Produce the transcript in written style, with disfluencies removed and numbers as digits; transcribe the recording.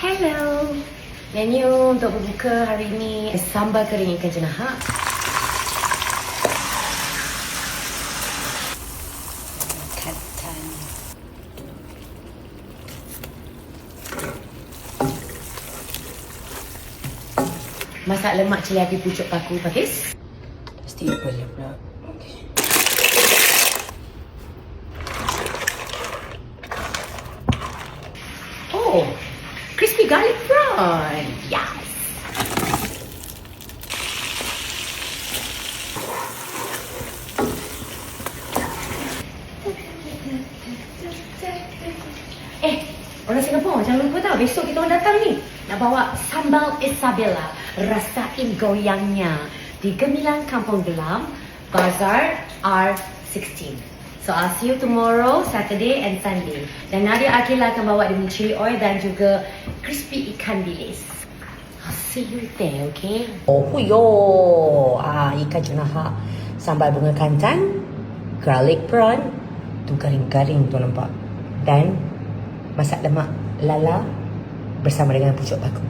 Hello. Menu untuk berbuka hari ini sambal kering ikan jenaha. Katan. Masak lemak cili api pucuk paku pakis. Mesti boleh pula. Okay. Oh, crispy garlic prawn. Yes. Orang Singapura jangan lupa tau, besok kita orang datang ni nak bawa sambal Isabella. Rasain goyangnya di Gemilang Kampung Gelam, Bazar R16. So I'll see you tomorrow, Saturday and Sunday. Dan Nadia Akila akan bawa dengan chili oil dan juga crispy ikan bilis. I'll see you there, okay? Oh yo, ikan jenaha, sambal bunga kantan, garlic prawn, tu garing-garing tu nampak. Dan masak lemak lala bersama dengan pucuk paku.